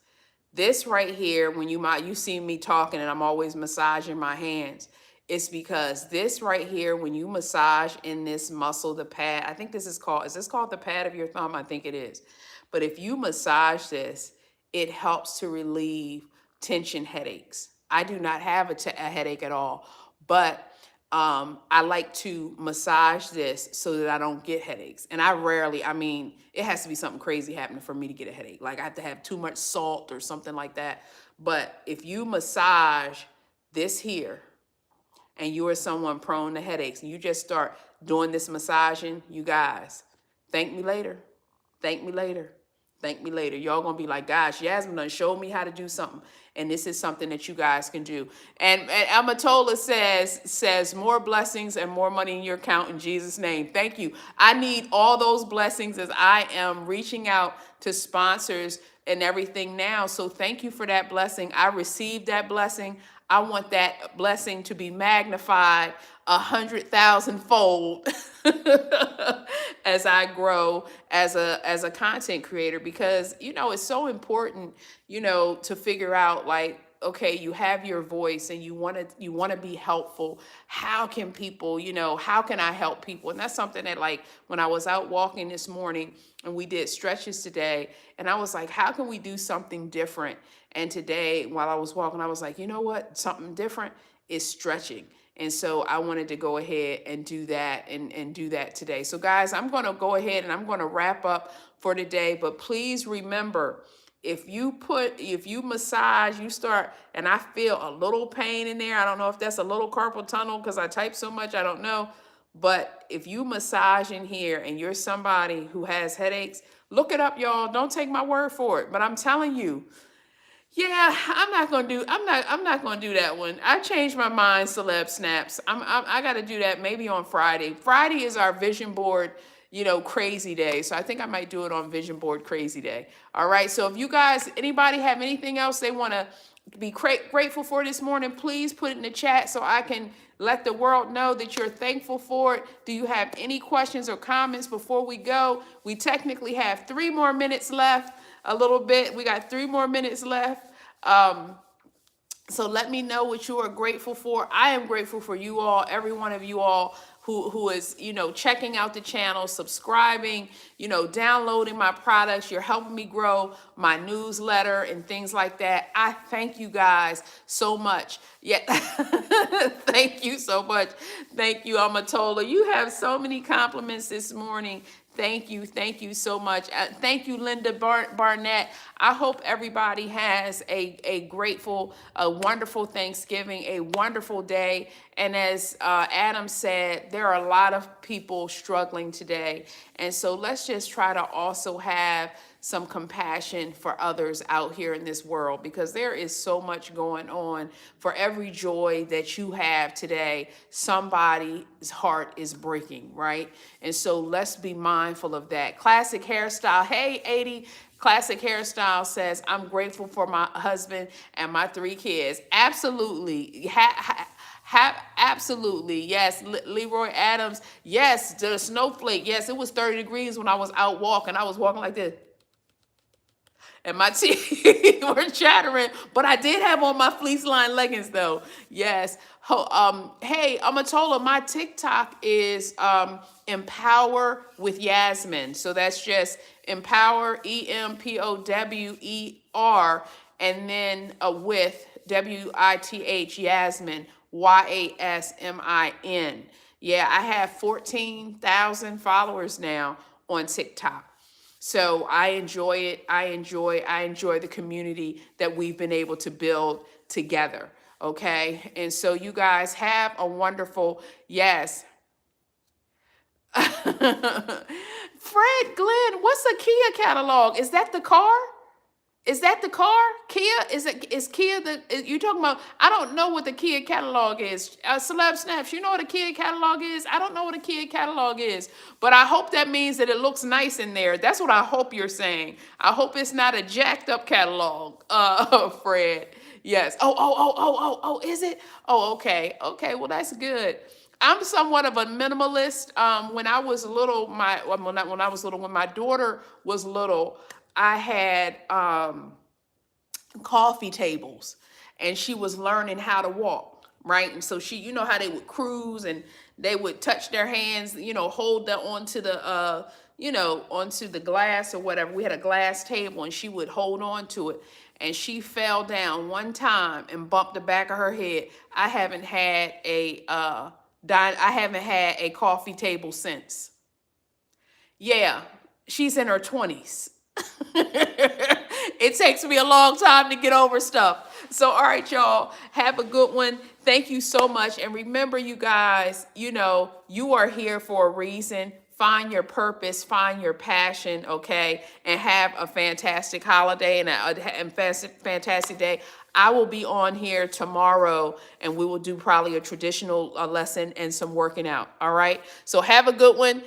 This right here, when you see me talking and I'm always massaging my hands, it's because this right here, when you massage in this muscle, the pad, I think is this called the pad of your thumb? I think it is. But if you massage this, it helps to relieve tension headaches. I do not have a headache at all, but I like to massage this so that I don't get headaches. And it has to be something crazy happening for me to get a headache. Like I have to have too much salt or something like that. But if you massage this here and you are someone prone to headaches and you just start doing this massaging, you guys, thank me later. Thank me later. Thank me later. Y'all gonna be like, gosh, Yasmin done showed me how to do something. And this is something that you guys can do. And Amatola says more blessings and more money in your account in Jesus' name. Thank you. I need all those blessings as I am reaching out to sponsors and everything now. So thank you for that blessing. I received that blessing. I want that blessing to be magnified 100,000 fold as I grow as a content creator, because it's so important to figure out, like, okay, you have your voice and you want to be helpful. How can people, how can I help people? And that's something that, like, when I was out walking this morning and we did stretches today, and I was like, how can we do something different? And today, while I was walking, I was like, you know what? Something different is stretching. And so I wanted to go ahead and do that and do that today. So guys, I'm going to go ahead and I'm going to wrap up for today. But please remember, if you massage, you start, and I feel a little pain in there. I don't know if that's a little carpal tunnel because I type so much, I don't know. But if you massage in here and you're somebody who has headaches, look it up, y'all. Don't take my word for it. But I'm telling you, yeah, I'm not gonna do that one. I changed my mind, Celeb Snaps. I gotta do that maybe on Friday. Friday is our vision board, crazy day. So I think I might do it on vision board crazy day. All right. So if you guys, anybody have anything else they want to be grateful for this morning, please put it in the chat so I can let the world know that you're thankful for it. Do you have any questions or comments before we go? We technically have 3 more minutes left. A little bit. We got 3 more minutes left. So let me know what you are grateful for. I am grateful for you all, every one of you all who is, checking out the channel, subscribing, downloading my products. You're helping me grow my newsletter and things like that. I thank you guys so much. Yeah. Thank you so much. Thank you, Amatola. You have so many compliments this morning. Thank you. Thank you so much. Thank you, Linda Barnett. I hope everybody has a wonderful Thanksgiving, a wonderful day. And as Adam said, there are a lot of people struggling today. And so let's just try to also have some compassion for others out here in this world, because there is so much going on. For every joy that you have today, somebody's heart is breaking, right? And so let's be mindful of that. Classic Hairstyle. Hey, 80. Classic Hairstyle says, I'm grateful for my husband and my 3 kids. Absolutely. Absolutely. Yes. Leroy Adams. Yes. The snowflake. Yes. It was 30 degrees when I was out walking. I was walking like this. And my teeth were chattering, but I did have on my fleece line leggings though. Yes. Hey, Amatola, my TikTok is Empower with Yasmin. So that's just Empower, EMPOWER, and then with WITH, Yasmin, YASMIN. Yeah, I have 14,000 followers now on TikTok. So I enjoy it. I enjoy the community that we've been able to build together. Okay. And so you guys have a wonderful, yes. Fred Glenn, what's a Kia catalog? Is that the car? Is that the car? Kia? Is Kia you talking about? I don't know what the Kia catalog is. Celeb Snaps, you know what a Kia catalog is? I don't know what a Kia catalog is, but I hope that means that it looks nice in there. That's what I hope you're saying. I hope it's not a jacked up catalog, Fred. Yes. Oh, is it? Oh, okay. Okay, well, that's good. I'm somewhat of a minimalist. When I was little, when my daughter was little, I had coffee tables, and she was learning how to walk, right? And so she, you know how they would cruise and they would touch their hands, hold that onto the onto the glass or whatever. We had a glass table, and she would hold on to it. And she fell down one time and bumped the back of her head. I haven't had a coffee table since. Yeah, she's in her 20s. It takes me a long time to get over stuff. So, all right, y'all, have a good one. Thank you so much. And remember, you guys, you are here for a reason. Find your purpose, find your passion, okay? And have a fantastic holiday and a fantastic day. I will be on here tomorrow, and we will do probably a traditional lesson and some working out, all right? So have a good one.